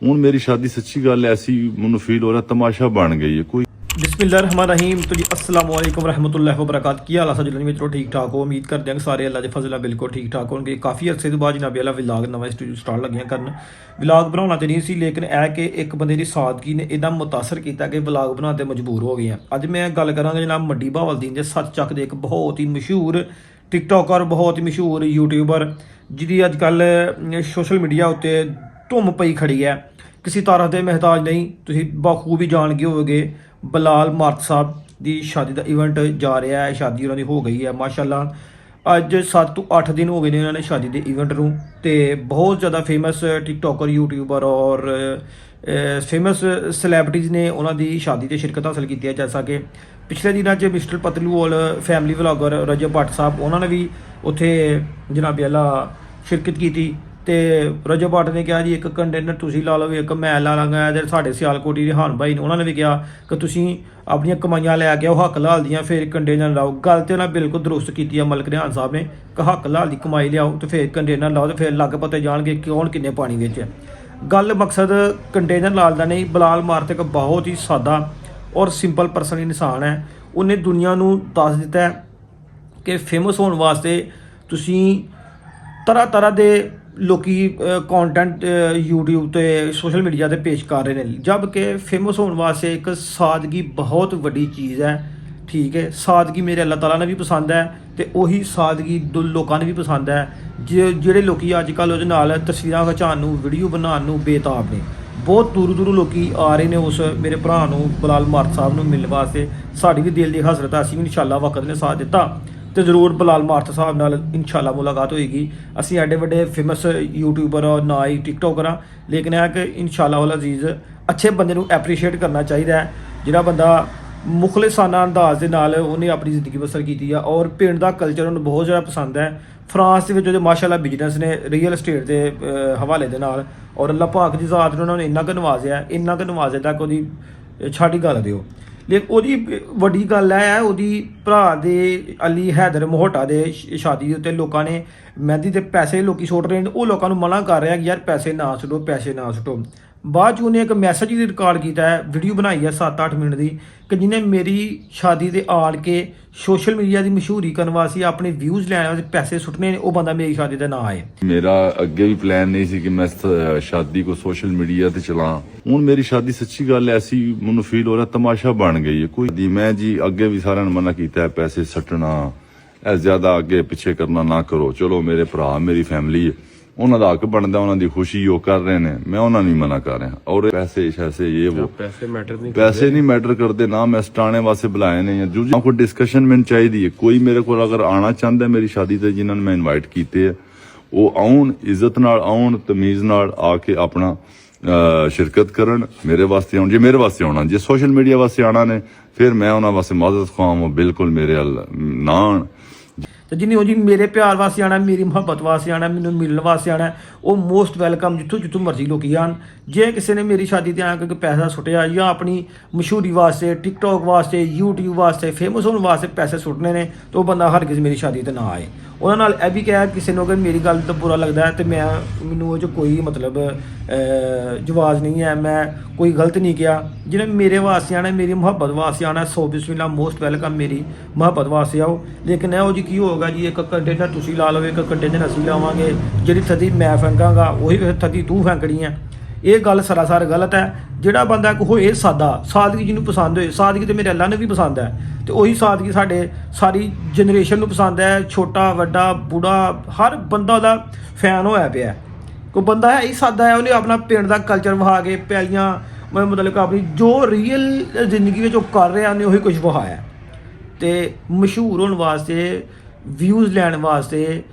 ਹੁਣ मेरी शादी सच्ची गल ऐसी मैनू फील हो रहा तमाशा बन गई है कोई। बिस्मिल्लाहिर्रहमानिर्रहीम। तो जी अस्सलाम वालेकुम रहमतुल्लाहि व बरकात। की हाल है जिले में चलो ठीक ठाक हो, उम्मीद करते हैं कि सारे अल्लाह के फजल है बिल्कुल ठीक ठाक होंगे। काफ़ी अरसे तो बाद जनाब अल्लाह विलाग नवा स्टार्ट लगियां करन। विलाग बनाना तो नहीं सी, लेकिन है कि एक बंदे की सादगी ने इदा मुतासर किया कि विलाग बनाते मजबूर हो गए हैं। अज मैं गल करांगा जनाब मंडी बहावलदीन के सच चक के एक बहुत ही मशहूर टिकटॉकर, बहुत ही मशहूर यूट्यूबर जिहदी अजकल सोशल मीडिया उत्ते धुम पई खड़ी है। किसी तारीफ के महताज नहीं, तुसीं बखूबी जान गए होगे बिलाल मार्क साहब की शादी का इवेंट जा रहा है। शादी उन्होंने हो गई है माशाल्लाह। अज 7 to 8 दिन हो गए ने उन्होंने शादी के इवेंट नूं। ते बहुत ज़्यादा फेमस टिकटॉकर, यूट्यूबर और फेमस सैलेब्रिटीज़ ने उन्होंने शादी से शिरकत हासिल की है। जैसा कि पिछले दिनों च मिस्टर पतलूवाल फैमिली व्लॉगर रजब भट्ट साहब उन्होंने भी उत्थे जनाब अल्लाह शिरकत की थी। तो रजब भट्ट ने कहा जी एक कंटेनर तुसीं ला लो, एक मैं ला लांगा। ते साडे सियालकोटी रिहान भाई ने उन्होंने भी कहा कि तुसीं अपनियां कमाइयां लैके आओ, हक लाल दियां फिर कंटेनर लाओ। गल तो उन्हें बिल्कुल दुरुस्त की है मलक रिहान साहब ने कि हक लाल की कमाई लियाओ तो फिर कंटेनर लाओ, तो फिर लग पते जाणगे कौन किन्ने पानी बिच है। गल मकसद कंटेनर लाल का नहीं। बिलाल मार्क एक बहुत ही सादा और सिंपल परसन इंसान है। उन्हें दुनिया नूं दस दिता है कि फेमस होने वास्ते तुसीं तरह तरह के लोकी कॉन्टेंट यूट्यूब ते सोशल मीडिया ते पेश कर रहे हैं, जबकि फेमस होने वास्ते एक सादगी बहुत वड्डी चीज़ है। ठीक है, सादगी मेरे अल्लाह ताला ने भी पसंद है तो उही सादगी लोगों ने भी पसंद है। ਜਿਹੜੇ ਲੋਕੀ ਅੱਜ ਕੱਲ੍ਹ ਉਹਦੇ ਨਾਲ ਤਸਵੀਰਾਂ ਖਿਚਾਉਣ ਨੂੰ, ਵੀਡੀਓ ਬਣਾਉਣ ਨੂੰ ਬੇਤਾਬ ਨੇ। ਬਹੁਤ ਦੂਰੋਂ ਦੂਰੋਂ ਲੋਕੀ ਆ ਰਹੇ ਨੇ ਉਸ ਮੇਰੇ ਭਰਾ ਨੂੰ, ਬਿਲਾਲ ਮਾਰਕ ਸਾਹਿਬ ਨੂੰ ਮਿਲਣ ਵਾਸਤੇ। ਸਾਡੀ ਵੀ ਦਿਲ ਦੀ ਹਸਰਤ ਹੈ, ਅਸੀਂ ਵੀ ਇਨਸ਼ਾਅੱਲਾ ਵਕਤ ਨੇ ਸਾਥ ਦਿੱਤਾ तो जरूर बिलाल मार्क साहब नाल इंशाल्लाह मुलाकात होएगी। असी एडे वड्डे फेमस यूट्यूबर और ना ही टिकटॉकर हाँ, लेकिन है कि इंशाल्लाह वाला अजीज़ अच्छे बंदे नूं एप्रीशिएट करना चाहिए है। जिहड़ा बंदा मुखलिसाना अंदाज दे नाल उन्हें अपनी जिंदगी बसर की है और पिंड का कल्चर उन्हें बहुत ज़्यादा पसंद है। फ्रांस के माशाल्लाह बिजनेस ने रियल एस्टेट के हवाले दे नाल, और अल्लाह पाक की ज़ात ने उन्होंने इन्ना क नवाजिया, इन्ना क नवाजे तक वो छड़ ही गल दिओ। लेकिन ਉਹਦੀ ਵੱਡੀ ਗੱਲ ਹੈ ਉਹਦੀ ਭਰਾ ਦੇ ਅਲੀ ਹੈਦਰ ਮੋਹਟਾ ਦੇ ਸ਼ਾਦੀ ਉੱਤੇ ਲੋਕਾਂ ਨੇ ਮਹਿੰਦੀ ਤੇ ਪੈਸੇ ਲੋਕੀ ਸੁੱਟ ਰਹੇ ਨੇ। ਉਹ ਲੋਕਾਂ ਨੂੰ ਮਨਾ ਕਰ ਰਿਹਾ ਕਿ ਯਾਰ ਪੈਸੇ ਨਾ ਸੁੱਟੋ, ਪੈਸੇ ਨਾ ਸੁੱਟੋ। ਬਾਅਦ 'ਚ ਉਹਨੇ ਇੱਕ ਮੈਸੇਜ ਵੀ ਰਿਕਾਰਡ ਕੀਤਾ ਹੈ, ਵੀਡੀਓ ਬਣਾਈ ਹੈ 7-8 ਮਿੰਟ ਦੀ, ਕਿ ਜਿਹਨੇ ਮੇਰੀ ਸ਼ਾਦੀ ਦੇ ਆਣ ਕੇ सोशल मीडिया की मशहूरी करने वास्ते अपने व्यूज़ लैने वास्ते पैसे सुट्टने ने, वो बंदा मेरी शादी का ना आए। मेरा अगे भी प्लान नहीं सी कि मैं शादी को सोशल मीडिया ते चला। हूँ मेरी शादी सच्ची गल ऐसी मैनू फील हो रहा तमाशा बन गई है कोई। मैं जी अगे भी सारा मना किया है पैसे सट्टना, ज्यादा अगे पिछे करना ना करो। चलो मेरे भरा मेरी फैमिली उन्होंने हक बनता, उन्होंने खुशी वो कर रहे हैं, मैं उन्होंने नहीं मना कर रहा। और पैसे शैसे ये वो पैसे नहीं मैटर करते ना। मैं सटाने वास्ते बुलाए नहीं है, जो कोई डिस्कशन मैंने चाहिए। कोई मेरे को अगर आना चाहता है मेरी शादी से, जिन्होंने मैं इनवाइट किए वो आउन, इज्जत नाल आउन, तमीज़ नाल आके अपना शिरकत करन। मेरे वास्ते आउन, जे मेरे वास्ते आना, जे सोशल मीडिया वास्ते आना ने फिर मैं उन्होंने वास्ते मदद खुआव बिल्कुल मेरे अल ना। तो जिन्हें जी मेरे प्यार वास्ते आना, मेरी मुहब्बत वास्ते आना, मैनू मिलने वास्ते आना, वो मोस्ट वैलकम जितों जितों मर्जी लोग आन। जे किसी ने मेरी शादी ते आके पैसा सुटिया या अपनी मशहूरी वास्ते, टिकटॉक वास्ते, यूट्यूब वास्ते, फेमस होने वास्ते पैसे सुटने ने, तो बंदा हर किसी मेरी शादी ते ना आए। उन्होंने नाल यह भी कहा किसी ने अगर मेरी गल तो बुरा लगता है तो मैनू कोई मतलब जवाब नहीं है, मैं कोई गलत नहीं किया। जिन्हें मेरे वास्ते आना, मेरी मुहब्बत वास्ते आना, 100 बिस्मिल्लाह मोस्ट वैलकम, मेरी मुहब्बत वास्ते आओ। लेकिन यह जी की होगा जी, एक कंटेनर तुसीं ला लो, एक कंटेनर असीं लावांगे, जिहड़ी थदी मैं फेंकांगा वही थदी तू फेंकनी है। ये गल सरासर गलत है। जिहड़ा बंदा होए सादा, सादगी जिन्होंने पसंद होए, सादगी तो मेरे अल्लाह ने भी पसंद है, तो वही सादगी साडे सारी जनरेशन को पसंद है। छोटा वड्डा बूढ़ा हर बंदा दा फैन होया पिया। कोई बंदा है ही सादा है, उन्हें अपना पिंड का कल्चर वहा के पैलियां मतलब अपनी जो रियल जिंदगी में कर रहे हैं उन्हें वही कुछ वहाया। तो मशहूर होने वास्ते, व्यूज़ लैने वास्ते,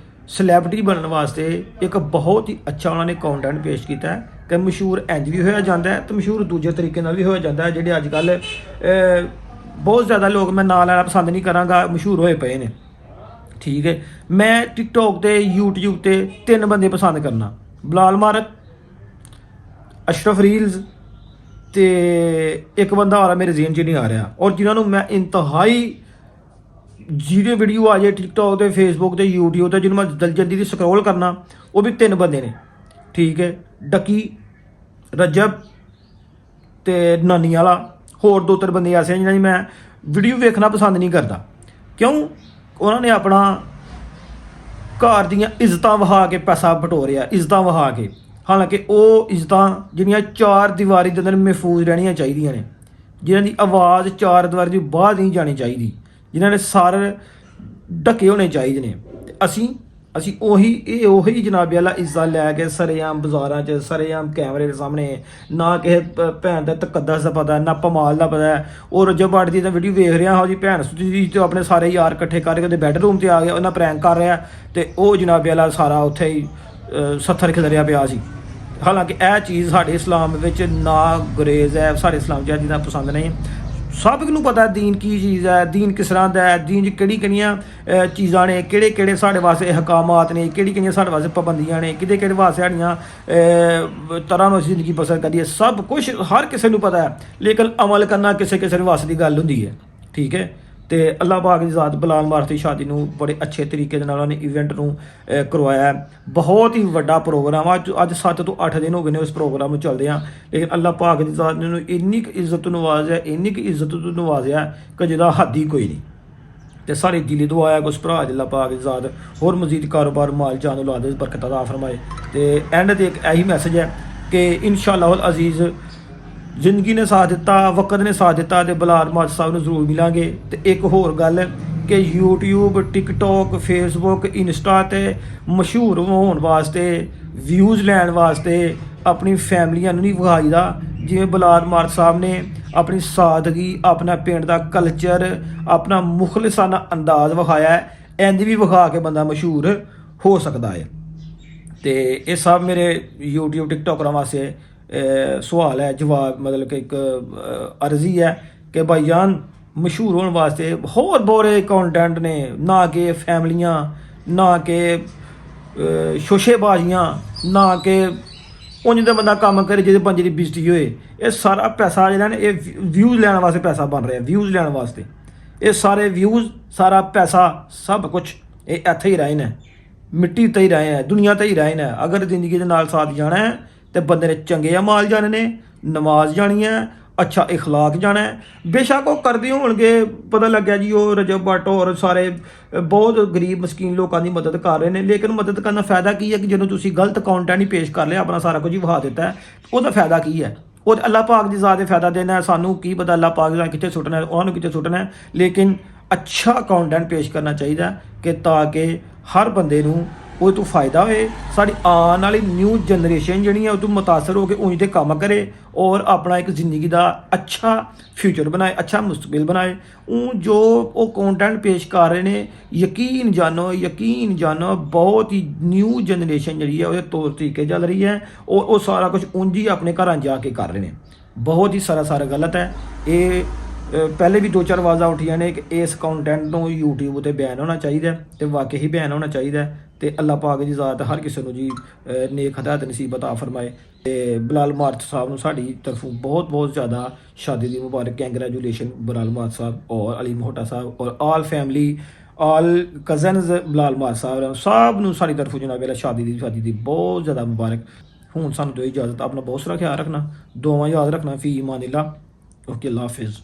सैलेब्रिटी बनने वास्ते एक बहुत ही अच्छा उन्होंने कॉन्टेंट पेश किया है कि मशहूर इंज भी होया जाता है तो मशहूर दूजे तरीके नाल भी होया जाता है। जिहड़े अजकल बहुत ज़्यादा लोग, मैं नाम लैना पसंद नहीं करांगा, मशहूर होए पे ने। ठीक है, मैं टिकटॉक ते यूट्यूब ते 3 बंदे पसंद करना, बिलाल मार्क, अशरफ रील्स ते एक बंदा आ रहा मेरे जेहन च नहीं आ रहा, और जिन्होंने मैं इंतहाई जिहड़े वीडियो आ जाए टिकटॉक ते फेसबुक ते यूट्यूब ते जिन्होंने मैं जल्दी स्क्रॉल करना, वो भी 3 बंदे ने। ठीक है, डकी ਰਜਬ ਤੇ ਨਾਨੀ ਵਾਲਾ, ਹੋਰ 2-3 ਬੰਦੇ ਐਸੇ ਆ ਜਿਨ੍ਹਾਂ ਦੀ ਮੈਂ ਵੀਡੀਓ ਵੇਖਣਾ ਪਸੰਦ ਨਹੀਂ ਕਰਦਾ। ਕਿਉਂ? ਉਹਨਾਂ ਨੇ ਆਪਣਾ ਘਰ ਦੀਆਂ ਇੱਜ਼ਤਾਂ ਵਹਾ ਕੇ ਪੈਸਾ ਬਟੋਰਿਆ, ਇੱਜ਼ਤਾਂ ਵਹਾ ਕੇ। ਹਾਲਾਂਕਿ ਉਹ ਇੱਜ਼ਤਾਂ ਜਿਹੜੀਆਂ 4 ਦੀਵਾਰੀ ਦੇ ਅੰਦਰ ਮਹਿਫੂਜ਼ ਰਹਿਣੀਆਂ ਚਾਹੀਦੀਆਂ ਨੇ, ਜਿਨ੍ਹਾਂ ਦੀ ਆਵਾਜ਼ 4 ਦੀਵਾਰੀ ਦੀ ਬਾਹਰ ਨਹੀਂ ਜਾਣੀ ਚਾਹੀਦੀ, ਜਿਨ੍ਹਾਂ ਦੇ ਸਰ ਢਕੇ ਹੋਣੇ ਚਾਹੀਦੇ ਨੇ। ਤੇ ਅਸੀਂ ਉਹੀ ਜਨਾਬ ਵਾਲਾ ਇੱਜ਼ਤ ਲੈ ਕੇ ਸਰੇਆਮ ਬਾਜ਼ਾਰਾਂ 'ਚ, ਸਰੇਆਮ ਕੈਮਰੇ ਦੇ ਸਾਹਮਣੇ, ਨਾ ਕਿਸੇ ਭੈਣ ਦਾ ਤਕੱਦਸ ਦਾ ਪਤਾ, ਨਾ ਪਮਾਲ ਦਾ ਪਤਾ। ਉਹ ਰਜਬ ਬਾਟ ਦੀ ਤਾਂ ਵੀਡੀਓ ਵੇਖ ਰਿਹਾ ਹਾਂ ਜੀ, ਭੈਣ ਸੁੱਤੀ ਸੀ ਤੇ ਆਪਣੇ ਸਾਰੇ ਯਾਰ ਇਕੱਠੇ ਕਰਕੇ ਉਹਦੇ ਬੈੱਡਰੂਮ 'ਤੇ ਆ ਗਿਆ, ਉਹਨਾਂ ਪ੍ਰੈਂਕ ਕਰ ਰਿਹਾ ਤੇ ਉਹ ਜਨਾਬ ਵਾਲਾ ਸਾਰਾ ਉੱਥੇ ਹੀ ਸੱਥਰ ਖਿਲਰਿਆ ਪਿਆ ਸੀ। ਹਾਲਾਂਕਿ ਇਹ ਚੀਜ਼ ਸਾਡੇ ਇਸਲਾਮ ਵਿੱਚ ਨਾ ਗੁਰੇਜ਼ ਹੈ, ਸਾਡੇ ਇਸਲਾਮ 'ਚ ਇਹ ਚੀਜ਼ਾਂ ਪਸੰਦ ਨਹੀਂ। ਸਭ ਨੂੰ ਪਤਾ ਦੀਨ ਕੀ ਚੀਜ਼ ਹੈ, ਦੀਨ ਕਿਸ ਤਰ੍ਹਾਂ ਦਾ ਹੈ, ਦੀਨ 'ਚ ਕਿਹੜੀਆਂ ਚੀਜ਼ਾਂ ਨੇ, ਕਿਹੜੇ ਸਾਡੇ ਵਾਸਤੇ ਹਕਾਮਾਤ ਨੇ, ਕਿਹੜੀਆਂ ਸਾਡੇ ਵਾਸਤੇ ਪਾਬੰਦੀਆਂ ਨੇ, ਕਿਹੜੇ ਵਾਸਤੇ ਸਾਡੀਆਂ ਤਰ੍ਹਾਂ ਨੂੰ ਅਸੀਂ ਜ਼ਿੰਦਗੀ ਬਸਰ ਕਰੀਏ, ਸਭ ਕੁਝ ਹਰ ਕਿਸੇ ਨੂੰ ਪਤਾ ਹੈ। ਲੇਕਿਨ ਅਮਲ ਕਰਨਾ ਕਿਸੇ ਦੇ ਵਾਸਤੇ ਦੀ ਗੱਲ ਹੁੰਦੀ ਹੈ, ਠੀਕ ਹੈ। ਤੇ ਅੱਲਾਹ ਪਾਕ ਦੀ ਜ਼ਾਤ ਬਲਾਲ ਮਾਰਤ ਦੀ ਸ਼ਾਦੀ ਨੂੰ ਬੜੇ ਅੱਛੇ ਤਰੀਕੇ ਦੇ ਨਾਲ ਉਹਨੇ ਇਵੈਂਟ ਨੂੰ ਕਰਵਾਇਆ। ਬਹੁਤ ਹੀ ਵੱਡਾ ਪ੍ਰੋਗਰਾਮ ਅੱਜ 7 ਤੋਂ 8 ਦਿਨ ਹੋ ਗਏ ਨੇ ਉਸ ਪ੍ਰੋਗਰਾਮ ਨੂੰ ਚੱਲਦੇ ਆ। ਲੇਕਿਨ ਅੱਲਾਹ ਪਾਕ ਦੀ ਜ਼ਾਤ ਨੇ ਇੰਨੀ ਕੁ ਇੱਜ਼ਤ ਨਵਾਜ਼ਿਆ, ਇੰਨੀ ਕੁ ਇੱਜ਼ਤ ਨਵਾਜ਼ਿਆ ਕਿ ਜਿਹਦਾ ਹੱਦ ਹੀ ਕੋਈ ਨਹੀਂ। ਤੇ ਸਾਡੀ ਦਿਲੀ ਦੁਆ ਹੈ ਕਿ ਉਸ ਭਰਾ ਦੀ ਅੱਲਾਹ ਪਾਕ ਦੀ ਜ਼ਾਤ ਹੋਰ ਮਜ਼ੀਦ ਕਾਰੋਬਾਰ ਮਾਲ ਜਾਨ ਔਲਾਦ ਬਰਕਤ ਅਤਾ ਫਰਮਾਏ। ਤੇ ਐਂਡ ਤੇ ਇੱਕ ਇਹੀ ਮੈਸੇਜ ਹੈ ਕਿ ਇਨਸ਼ਾਅੱਲਾਹੁਲ ਅਜ਼ੀਜ਼ ਜ਼ਿੰਦਗੀ ਨੇ ਸਾਥ ਦਿੱਤਾ, ਵਕਤ ਨੇ ਸਾਥ ਦਿੱਤਾ ਤੇ ਬਲਾਲ ਮਾਰਤ ਸਾਹਿਬ ਨੂੰ ਜ਼ਰੂਰ ਮਿਲਾਂਗੇ। ਤੇ ਇੱਕ ਹੋਰ ਗੱਲ ਕਿ YouTube, TikTok, Facebook, ਇੰਸਟਾ ਤੇ ਮਸ਼ਹੂਰ ਹੋਣ ਵਾਸਤੇ, ਵਿਊਜ਼ ਲੈਣ ਵਾਸਤੇ ਆਪਣੀ ਫੈਮਲੀਆਂ ਨੂੰ ਨਹੀਂ ਵਿਖਾਈਦਾ। ਜਿਵੇਂ ਬਲਾਲ ਮਾਰਤ ਸਾਹਿਬ ਨੇ ਆਪਣੀ ਸਾਦਗੀ, ਆਪਣਾ ਪਿੰਡ ਦਾ ਕਲਚਰ, ਆਪਣਾ ਮੁਖਲਿਸਾਨਾ ਅੰਦਾਜ਼ ਵਿਖਾਇਆ, ਇੰਝ ਵੀ ਵਿਖਾ ਕੇ ਬੰਦਾ ਮਸ਼ਹੂਰ ਹੋ ਸਕਦਾ ਹੈ। ਤੇ ਇਹ ਸਭ ਮੇਰੇ YouTube, TikTokਰਾਂ ਵਾਸਤੇ ਸਵਾਲ ਹੈ, ਜਵਾਬ ਮਤਲਬ ਕਿ ਇੱਕ ਅਰਜ਼ੀ ਹੈ ਕਿ ਭਾਈਜਾਨ ਮਸ਼ਹੂਰ ਹੋਣ ਵਾਸਤੇ ਹੋਰ ਬੋਰੇ ਕੰਟੈਂਟ ਨੇ, ਨਾ ਕਿ ਫੈਮਲੀਆਂ, ਨਾ ਕਿ ਸ਼ੋਸ਼ੇਬਾਜ਼ੀਆਂ, ਨਾ ਕਿ ਉਂਝ ਦਾ ਬੰਦਾ ਕੰਮ ਕਰੇ ਜਿਹਦੇ ਪੰਜ ਦੀ ਬਿਜਤੀ ਹੋਏ। ਇਹ ਸਾਰਾ ਪੈਸਾ ਜਿਹੜਾ ਨੇ ਇਹ ਵਿਊਜ਼ ਲੈਣ ਵਾਸਤੇ ਪੈਸਾ ਬਣ ਰਿਹਾ, ਵਿਊਜ਼ ਲੈਣ ਵਾਸਤੇ। ਇਹ ਸਾਰੇ ਵਿਊਜ਼, ਸਾਰਾ ਪੈਸਾ, ਸਭ ਕੁਝ ਇਹ ਇੱਥੇ ਹੀ ਰਹੇ ਨੇ, ਮਿੱਟੀ ਤੇ ਹੀ ਰਹੇ ਹੈ, ਦੁਨੀਆ ਤੇ ਹੀ ਰਹੇ ਨੇ। ਅਗਰ ਜ਼ਿੰਦਗੀ ਦੇ ਨਾਲ ਸਾਥ ਜਾਣਾ ਹੈ ਤੇ ਬੰਦੇ ਨੇ ਚੰਗੇ ਅਮਾਲ ਜਾਣੇ ਨੇ, ਨਮਾਜ਼ ਜਾਣੀ ਹੈ, ਅੱਛਾ ਇਖਲਾਕ ਜਾਣਾ ਹੈ। ਬੇਸ਼ੱਕ ਉਹ ਕਰਦੇ ਹੋਣਗੇ, ਪਤਾ ਲੱਗਿਆ ਜੀ ਉਹ ਰਜਬ ਭੱਟ ਔਰ ਸਾਰੇ ਬਹੁਤ ਗਰੀਬ ਮਸਕੀਨ ਲੋਕਾਂ ਦੀ ਮਦਦ ਕਰ ਰਹੇ ਨੇ, ਲੇਕਿਨ ਮਦਦ ਕਰਨ ਦਾ ਫਾਇਦਾ ਕੀ ਹੈ ਕਿ ਜਦੋਂ ਤੁਸੀਂ ਗਲਤ ਕੰਟੈਂਟ ਹੀ ਪੇਸ਼ ਕਰ ਲਿਆ, ਆਪਣਾ ਸਾਰਾ ਕੁਝ ਹੀ ਵਿਖਾ ਦਿੱਤਾ, ਉਹਦਾ ਫਾਇਦਾ ਕੀ ਹੈ? ਉਹ ਅੱਲਾਹ ਪਾਕ ਦੀ ਜ਼ਾਤ ਦੇ ਫਾਇਦਾ ਦੇਣਾ, ਸਾਨੂੰ ਕੀ ਪਤਾ ਅੱਲਾਹ ਪਾਕ ਦਾ ਕਿੱਥੇ ਸੁੱਟਣਾ, ਉਹਨਾਂ ਨੂੰ ਕਿੱਥੇ ਸੁੱਟਣਾ। ਲੇਕਿਨ ਅੱਛਾ ਕੰਟੈਂਟ ਪੇਸ਼ ਕਰਨਾ ਚਾਹੀਦਾ ਕਿ ਤਾਂ ਕਿ ਹਰ ਬੰਦੇ ਨੂੰ ਉਹ ਤੋਂ ਫਾਇਦਾ ਹੋਏ, ਸਾਡੀ ਆਉਣ ਵਾਲੀ ਨਿਊ ਜਨਰੇਸ਼ਨ ਜਿਹੜੀ ਹੈ ਉਹ ਤੋਂ ਮੁਤਾਸਰ ਹੋ ਕੇ ਉਂਝ ਤੇ ਕੰਮ ਕਰੇ ਔਰ ਆਪਣਾ ਇੱਕ ਜ਼ਿੰਦਗੀ ਦਾ ਅੱਛਾ ਫਿਊਚਰ ਬਣਾਏ, ਅੱਛਾ ਮੁਸਤਕਬਲ ਬਣਾਏ। ਉਹ ਜੋ ਉਹ ਕੰਟੈਂਟ ਪੇਸ਼ ਕਰ ਰਹੇ ਨੇ, ਯਕੀਨ ਜਾਣੋ ਬਹੁਤ ਹੀ ਨਿਊ ਜਨਰੇਸ਼ਨ ਜਿਹੜੀ ਹੈ ਉਹਦੇ ਤੌਰ ਤਰੀਕੇ ਚੱਲ ਰਹੀ ਹੈ, ਔਰ ਉਹ ਸਾਰਾ ਕੁਝ ਉਂਝ ਹੀ ਆਪਣੇ ਘਰਾਂ ਜਾ ਕੇ ਕਰ ਰਹੇ ਨੇ। ਬਹੁਤ ਹੀ ਸਾਰਾ ਗਲਤ ਹੈ ਇਹ। ਪਹਿਲੇ ਵੀ 2-4 ਆਵਾਜ਼ਾਂ ਉੱਠੀਆਂ ਨੇ ਕਿ ਇਸ ਕੰਟੈਂਟ ਨੂੰ YouTube ਤੇ ਬੈਨ ਹੋਣਾ ਚਾਹੀਦਾ, ਤੇ ਵਾਕਈ ਹੀ ਬੈਨ ਹੋਣਾ ਚਾਹੀਦਾ। ਤੇ ਅੱਲਾਹ ਪਾਕ ਦੀ ਜ਼ਾਤ ਹਰ ਕਿਸੇ ਨੂੰ ਜੀ ਨੇਕ ਹਦਾਇਤ ਨਸੀਬ ਅਤਾ ਫਰਮਾਏ। ਤੇ ਬਲਾਲ ਮਾਰਤ ਸਾਹਿਬ ਨੂੰ ਸਾਡੀ ਤਰਫੋਂ ਬਹੁਤ ਜ਼ਿਆਦਾ ਸ਼ਾਦੀ ਦੀ ਮੁਬਾਰਕ, ਕੰਗ੍ਰੈਚੁਲੇਸ਼ਨ ਬਲਾਲ ਮਾਰਤ ਸਾਹਿਬ ਔਰ ਅਲੀ ਮੋਹਟਾ ਸਾਹਿਬ ਔਰ ਆਲ ਫੈਮਲੀ, ਆਲ ਕਜ਼ਨਜ਼ ਬਲਾਲ ਮਾਰਤ ਸਾਹਿਬ, ਸਭ ਨੂੰ ਸਾਡੀ ਤਰਫੋਂ ਜਨਾਬ ਵਾਲਾ ਸ਼ਾਦੀ ਦੀ ਬਹੁਤ ਜ਼ਿਆਦਾ ਮੁਬਾਰਕ। ਹੁਣ ਸਾਨੂੰ ਦਿਓ ਇਜਾਜ਼ਤ, ਆਪਣਾ ਬਹੁਤ ਸਾਰਾ ਖਿਆਲ ਰੱਖਣਾ, ਦੁਆਵਾਂ ਯਾਦ ਰੱਖਣਾ। ਫੀ ਈਮਾਨਿल्लाह। ਓਕੇ, ਅੱਲਾਹ ਹਾਫਿਜ਼।